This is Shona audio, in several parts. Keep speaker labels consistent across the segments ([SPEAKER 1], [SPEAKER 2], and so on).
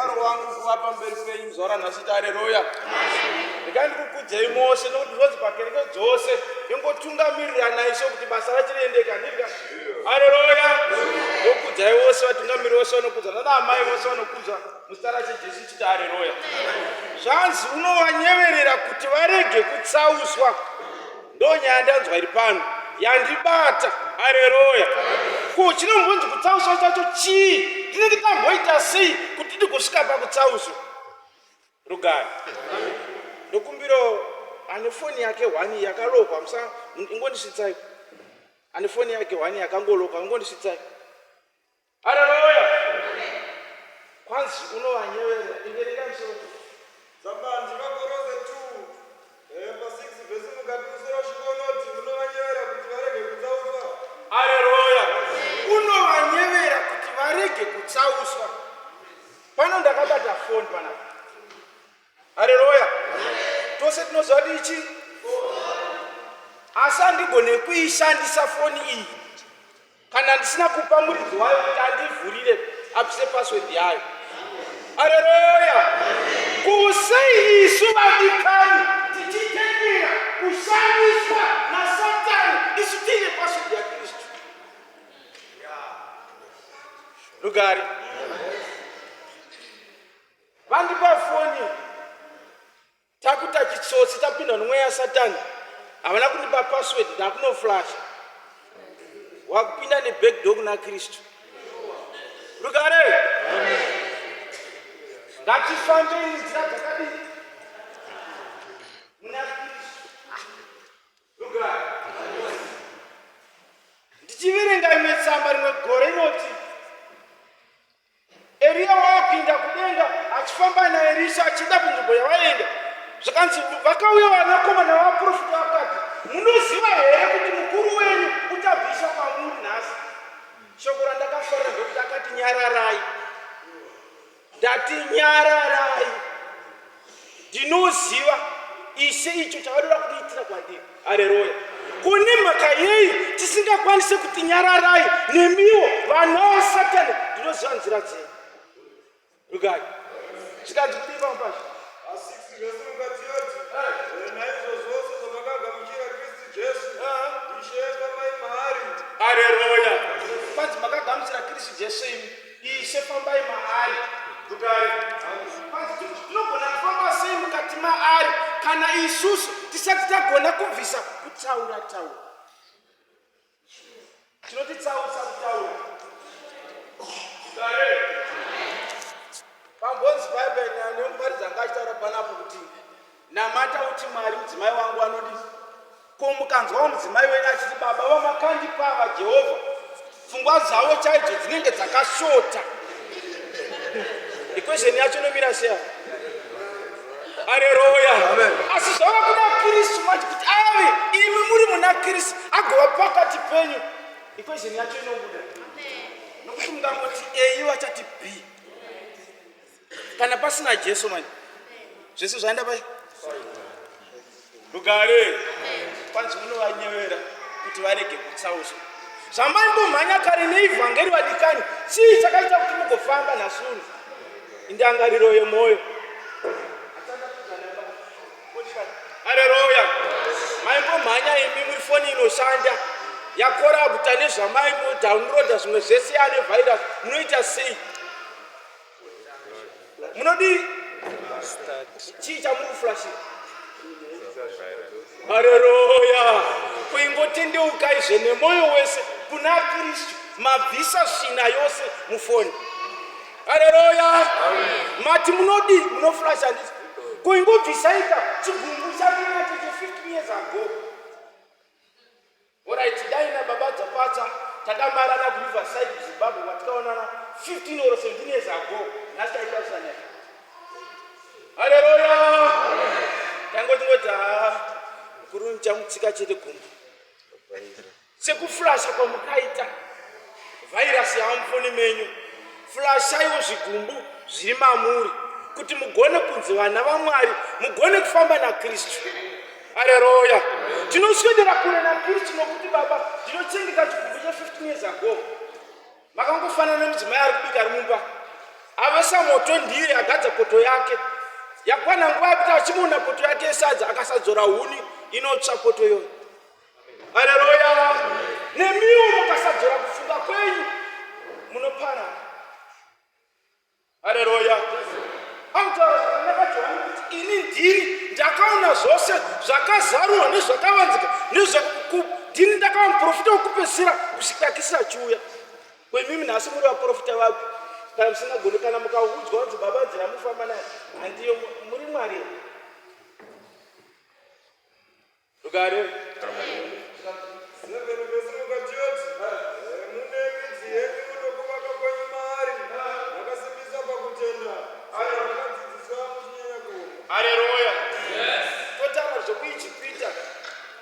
[SPEAKER 1] mufaro wangu kuvapa mberi penyu zora nhasi haleluya. Ndikandikukudzei mose nokuti zvodzi pakereke dzose ingotungamirira naisho kuti basa rachiriendeka ndika haleluya. Ndokudzai vose vatungamiri vose vanokudza nanaamai vose vanokudza muzita rachejesu chiti haleluya. Zvanzi unovanyeverera kuti varege kutsauswa. Ndonyaya ndanzwa iri pano yandibata haleluya. Ko chinombonzi kutsauswa chacho chii? Tinenge tamboita sei kuti tikusvika pakutsauswa? Rugare ndokumbiro ane foni yake 1 yakalokwa musa ingondisvitsai. Ane foni yake 1 yakangolokwa ingondisvitsai. Haleluya. Kwanzi unovanyeverera ingerera musoro
[SPEAKER 2] Zamanzi vakoroze 2 pa 6 vhesi mukati usoro shikonoti unovanyevera kuti varege kutsauswa.
[SPEAKER 1] haleluya. Unovanyevera kuti varege kutsauswa. Pano ndakabata foni panapa haleluya. Tose tinoziva kuti ichi asi handigone kuishandisa foni iyi kana ndisina kupa muridzi wayo kuti andivhurire apise password yayo haleluya. Kusei isu vadikani tichitendera kushandiswa nasatani isu tine password yaKristu. Rugare vandipa foni takuta chitsotsi tapinda nomweya satani havana kundipa password ndakunoflasha wakupinda nebackdoor kuna Kristu. Rugare ngatifambei nzira dzakadii muna Kristu. Rugare ndichiverenga imwe tsamba rimwe gore inoti Eria wakapinda kudenga achifamba naErisha achida kunzvimbo yavaenda. Zvakanzi vakauya vanakomana vaprofita vakati, munoziva here kuti mukuru wenyu uchabvisa kwamuri nhasi? Shoko randakafarira ndokuti akati nyararai. Ndati nyararai. Ndinoziva ishe icho chavadoda kudiitira kwandiri. Haleluya. Kune mhaka yei tisingakwanise kuti nyararai nemiwo vana vasatani ndinoziva nzira dzenyu. Rugare chikanzi kuti ipamupasha
[SPEAKER 2] 6 vhesi mukati yoti naizvozvose zvamakagamuchira Kristu Jesu ishe fambai maari.
[SPEAKER 1] haleluya. Kwanzi makagamuchira Kristu Jesu ishe fambai maari. Rugare kwanzi tinogona kufamba sei mukati maari kana isusu tisati tagona kubvisa kutaura taura. Tinotitsausa kutaura. Rugare pambonzi bhaibheri nemuparidzi anga achitaura panapo kuti namata uti Mwari mudzimai wangu anodi. Ko mukanzwawo mudzimai wenyu achiti baba vamakandipava Jehovha, pfungwa dzavo chaidzo dzinenge dzakashota. Equation yacho inomira sei? Haleluya. Asi zvava kuda Kristu manje kuti ave imi muri muna Kristu agova pakati penyu. Equation yacho inobuda. Nokuti mungangoti A vachati B. Kana pasina Jesu manje zvese zvaenda pai. Rugare kwanzi unovanyevera kuti varege kutsauswa. Zvamaimbomhanya kare neivhangeri vadikani chii chakaita kuti mugofamba nasunu? Indangariro yemwoyo. Haleluya. Maimbomhanya imi muri foni inoshanda yakorabhuta nezvamainodownloada zvimwe zvese ane virus munoita sei? Munodi chii chamurikuflashira? Haleluya. Kuingotendeuka izve nemoyo wese kuna Kristu mabvisa svina yose mufoni. Haleluya. Mati munodi munoflasha ndisi kuingobvisaika chigumbu chaminacho che 15 years ago. Alright, daina baba dzapatsa takamarana kuRiverside Zimbabwe watikaonana 15 or 17 years ago. Nasitaita usanya. Haleluya. Tangoti ngota kuruni chamutsika chete gumbu. Sekuflasha kwamukaita virus yamufoni menyu. Flashaiwo zvigumbu zviri mamuri kuti mugone kunzi vana vaMwari, mugone kufamba naKristu. Haleluya. Tinoswedera kure naKristu nokuti baba ndinochengeta chigumbu cha 15 years ago. Makangofanana nemudzimai ari kubika ari mumba. Ava akabvisa moto ndiri agadza poto yake. Yakwana nguva yekuti achimuona poto yake yesadza akasadzora huni inotsva poto iyoyo. Haleluya. Nemiwo mukasadzora kufunga kwenyu munoparara. Haleluya. Autaura zvakanaka Johani kuti ini ndini ndakaona zvose zvakazarurwa nezvakavanzika ndini ndakava muprofita wokupedzisira kusvika Kristu achiuya. Kwemimi nhasi muri vaprofita vapi? Kana musingagoni kana mukaudzwa kuti baba nzira mufamba naye handiyo muri Mwari. Rugare. Haleluya. Totaura zvokuIjipita.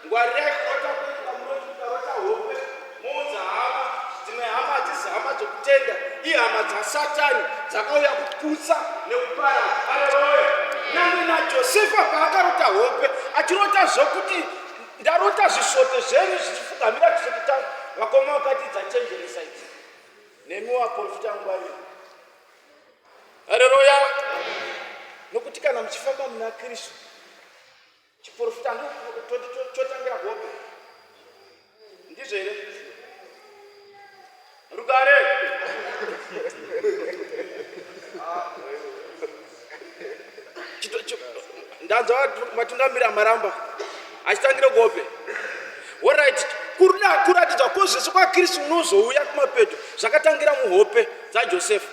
[SPEAKER 1] Ngwari yaikota kuenda munotarota hope muudza hama dzimwe hama hadzisi hama dzokutenda ihama dzaSatani dzakauya kuputsa nekupara. Haleluya. Nyangwe naJosefa paakarota hope achirota zvokuti ndarota zvisvoto zvenyu zvichifugamira chisvoto changu, vakoma vakati dzachenjeresa idzi. Nemi waprofita ngwari. Haleluya. Nokuti kana muchifamba muna Kristu chiprofita chotangira hope. Ndizvo here? Rugare. Ndanzwa matungamiri amaramba achitangira hope. Alright, kuratidza kozvese kwaKristu unozouya kumapeto zvakatangira muhope dzaJosefa.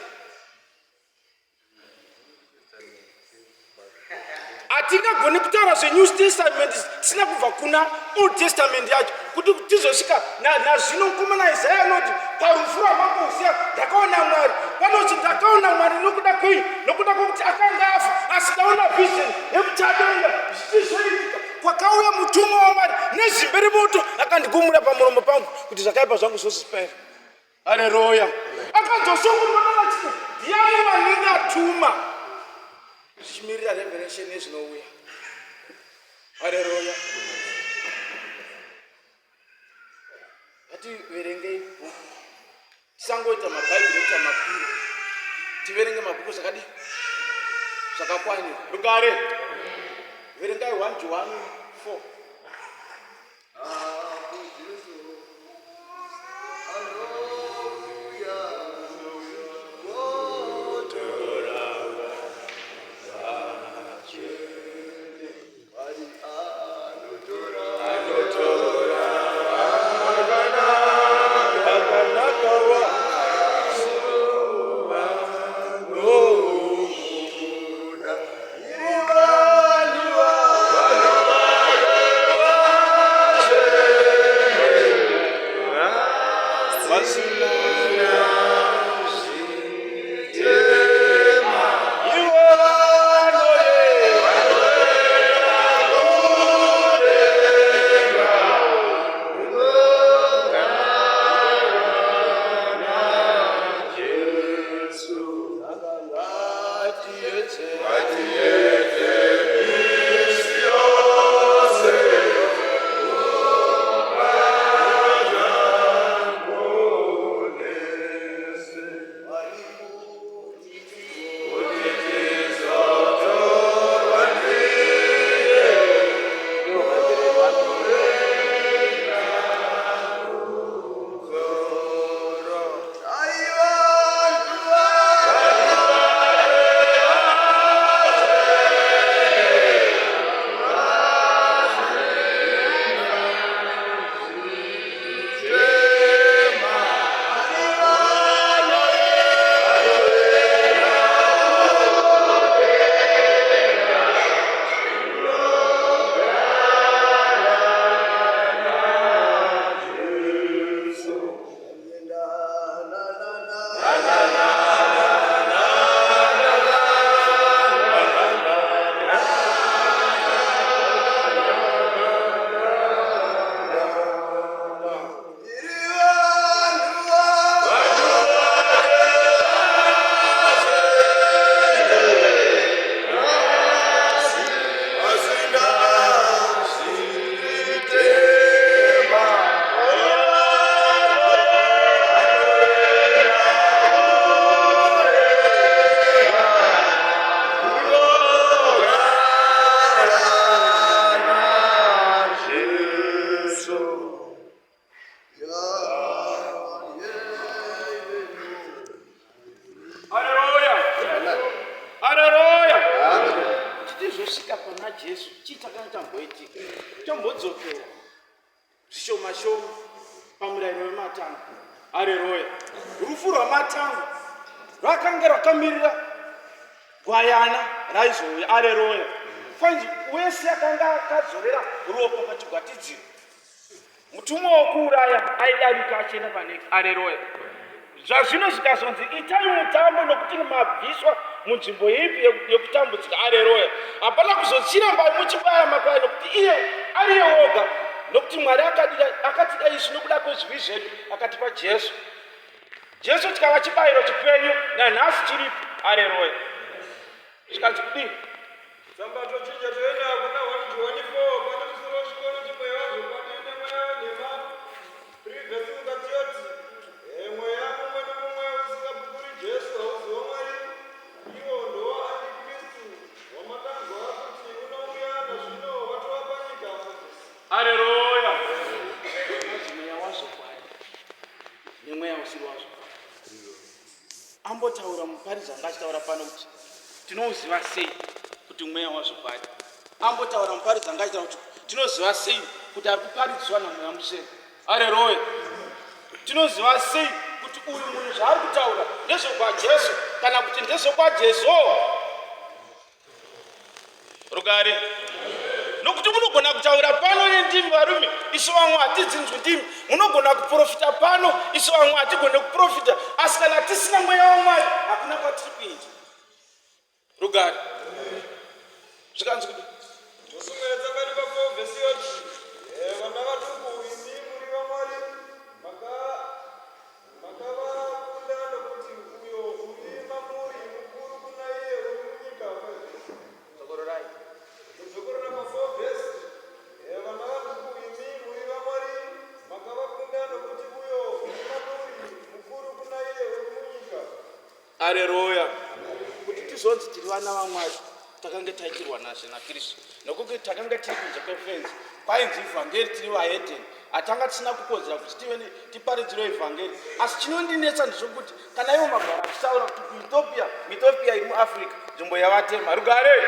[SPEAKER 1] Hatingagoni kutaura zveNew Testament tisina kubva kuna Old Testament yacho kuti tizosvika nazvino. Mukomana Isaya anoti parufu rwamakuziya ndakaona Mwari. Vanoti ndakaona Mwari nokuda kwei? Nokuda kwokuti akanga afa asi ndaona vision yekuchadenga zvichizoitika. Kwakauya mutumwa waMwari nezimbe remoto akandigumura pamuromo pangu kuti zvakaipa zvangu zvozvipera. Haleluya. Akadzosongorona achiti ndiani wandingatuma zvichimirira revelation nezvinouya. Haleluya. Ngativerengei bhuku. Tisangoita mabhaibheri ekuita mapiro. Tiverenge mabhuku zvakadii? Zvakakwanira. Rugare. Verengai 1 John 4. tazosvika pana Jesu chii takanga tamboitika tombodzokera zvishoma shoma pamurayiro wematango. Haleluya. Rufu rwamatango rwakanga rwakamirira gwayana raizouya. Haleluya. Fanji wese akanga akazorera ruoko pachigwatidziro, mutumwa wokuuraya aidarika achienda pane. Haleluya. Zvazvino zvikazonzi itai mutambo nokuti mabviswa munzvimbo ipi yekutambudzika. Haleluya. Hapana kuzochiramba muchibaya makwai nokuti iye ariye woga, nokuti Mwari akatida isu nokuda kwezvivi zvedu akatipa Jesu. Jesu chikava chibayiro chipenyu nanhasi chiripo. Haleluya. Zvikanzi kudii?
[SPEAKER 2] Sambato chinja toenda kuna 1 John 4 pane musoro shikono chimweya zvokwatine mweya nema 3 vhesi mukati yoti mweya mumwe nomumwe usingapupuri Jesu hauziwa Mwari, iwo ndo Antikristu wamatanzwa kuti unouya nazvino watova panyika.
[SPEAKER 1] Haleluya. Mweya wazvokwadi nemweya usiri wazvokwadi. Ambotaura muparidzi anga achitaura pano kuti tinouziva sei kuti mweya wazvokwadi. Ambotaura muparidzi anga achitaura kuti tinoziva sei kuti ari kuparidzwa namweya mutsvene. Haleluya. Tinoziva sei kuti uyu munhu zvaari kutaura ndezvekwaJesu kana kuti ndezvekwaJesu. Rugare. Nokuti munogona kutaura pano nendimi varume, isu vamwe hatidzinzwi ndimi. Munogona kuprofita pano, isu vamwe hatigone kuprofita. Asi kana tisina mweya waMwari hakuna kwatiri kuenda. Rugare. Zvikanzi kudii?
[SPEAKER 2] Tosumeredza pari pa 4 vhesi yoti vana vaduku imi muri vaMwari makavakunda nokuti uyo uri mamuri mukuru kuna iye uri munyika.
[SPEAKER 1] Zokororai.
[SPEAKER 2] Zokorora pa 4 vhesi vana vaduku imi muri vaMwari makavakunda nokuti uyo uri mamuri mukuru kuna iye uri munyika.
[SPEAKER 1] Haleluya. Kuti tizonzi tiri vana vaMwari takanga taitirwa nazve naKristu, nokuti takanga tiri kunze kwefenzi kwainzi ivhangeri tiri vahedheni. Hatanga tisina kukodzera kuti tiparidzire ivhangeri. Asi chinondinetsa ndezvokuti kana ivo magara achitaura kuti kuEthiopia iri muAfrica nzvimbo yavatema. Rugare.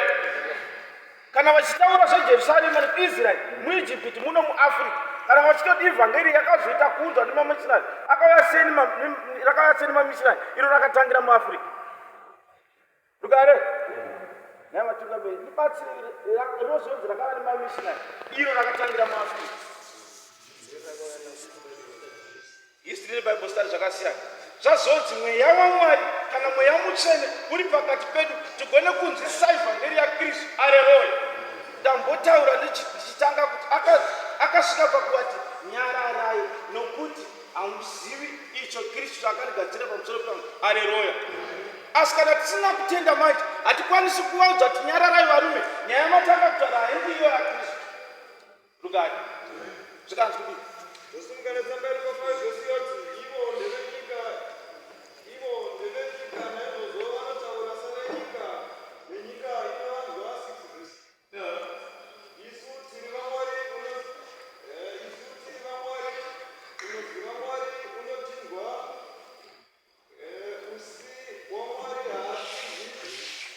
[SPEAKER 1] Kana vachitaura zveJerusarema neIsraeri muIjipiti muno muAfrica, kana vachitoti ivhangeri yakazoita kunzwa nemamishinari rakauya sei nemamishinari iro rakatangira muAfrica. Rugare. Navatungamiri nibatsire rozonzi rakava nemamishinari iro rakatangira muAfrica. History neBible study zvakasiyana. Zvazonzi mweya waMwari kana mweya mutsvene uri pakati pedu tigone kunzwisisa ivhangeri yaKristu. Haleluya. Ndambotaura ndichitanga kuti akasvika pakuvati nyararai nokuti hamuzivi icho Kristu akarigadzira pamusoro pangu. Haleluya. Asi kana tisina kutenda manje hatikwanisi kuvaudza kuti nyararai varume, nyaya yamatanga kutaura haindi iyo yaKristu. Rugare. Zvikanzi kudii?
[SPEAKER 2] Tosumeredza pari pa 5 vhesi yoti ivo ndevenyika naizvozvo vanotaura sevenyika, nenyika inowanzwa 6 vhesi. Isu tiri vaMwari unoziva Mwari unotinzwa usi waMwari haasizi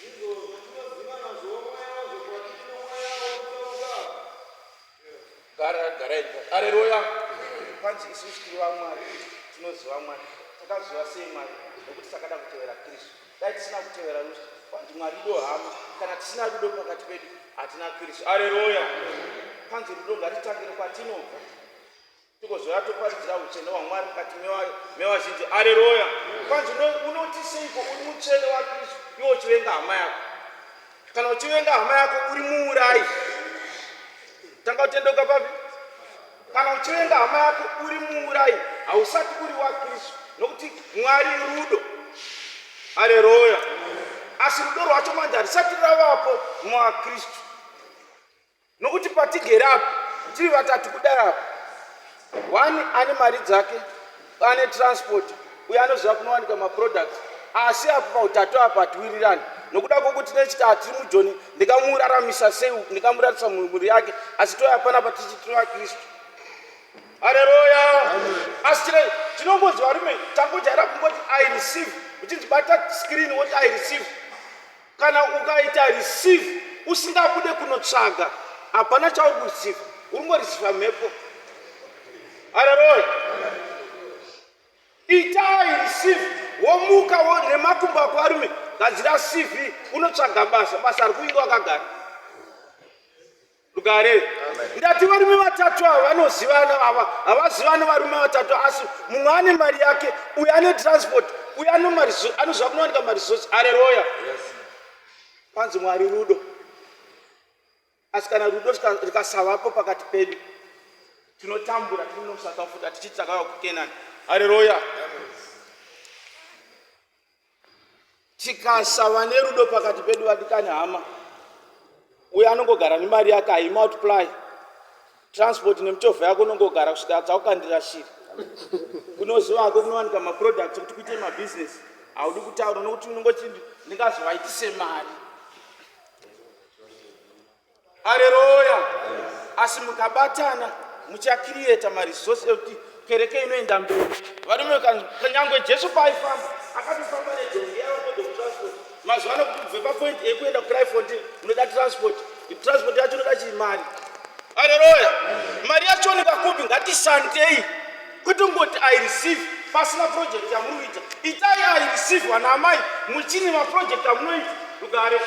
[SPEAKER 2] izvo zvatinoziva nazvo mweya wazvokwadi nomweya wokutauka.
[SPEAKER 1] Garai. Haleluya. Kwanzi isusu tiri vaMwari tinoziva Mwari. Takaziva sei Mwari? Nokuti takada kutevera Kristu. Dai tisina kutevera rusi kwanzi Mwari ido hama. Kana tisina rudo pakati pedu hatina Kristu. Haleluya. Kwanzi rudo ngaritangire kwatinobva tikozouya toparidzira utsvene hwaMwari mukati mevazhinji. Haleluya. Kwanzi unoti seiko uri mutsvene waKristu iwo uchivenga hama yako? Kana uchivenga hama yako uri muurayi. Tanga utendoka papi? Kana uchivenga hama yako uri muurayi hausati uri waKristu, nokuti Mwari rudo. Haleluya. Asi rudo rwacho manje harisati ravapo mwaKristu, nokuti patigere apo tiri vatatu kudai apo, wani ane mari dzake, ane transport, uye anoziva kunowanika maproducts. Asi apo pautatu apo hatiwirirani nokuda kwokuti nechiti hatiri muJoni ndikamuraramisa sei, ndikamuraramisa mhuri yake, asi toya panapa tichitiri vaKristu. Haleluya. Asi tinongozi varume tangojaira kungoti I receive, uchinzi bata screen woti I receive. Kana ukaita receive usingabude kunotsvaga hapana chauri kurisivha, uri ngorisivha mhepo. Haleluya. Itai receive, womuka nemakumbo ako arume, gadzira CV, unotsvaga basa rikuinga wakagara. Lugare. Ndati varume vatatu ava vanozivana, havazivani varume vatatu, asi mumwe ane mari yake, uyu ane transport, uyu anoziva kunowanika marisource. Haleluya. Panzi Mwari rudo. Asi kana rudo rikasavapo pakati pedu, tinotambura tiri munosakafuta tichiti takauya kuKenani. Haleluya. Tikasava nerudo pakati pedu vadikani hama, uyu anongogara nemari yake haimultiply. Transport nemuchovha yako unongogara kusvika dzaukandira shiri. Kunoziva hako kunowanika maproducts kuti kuite mabusiness. Haudi kutaura nokuti unongoti ndingazovaitise mari. Haleluya. Asi mukabatana muchacreate maresource ekuti kereke inoenda mberi. Varume kanyangwe Jesu paaifamba akatofamba nedhongi yavo transport. Mazuva ano kuti kubve papoint ekuenda kuCraifontein unoda transport. Transport yacho inoda chimari. Haleluya. Mari yacho nikakupi ngatishandei. Kuti ungoti I receive pasina project yamunoita. Itai I receive wana amai muchini maproject yamunoita. Lugare.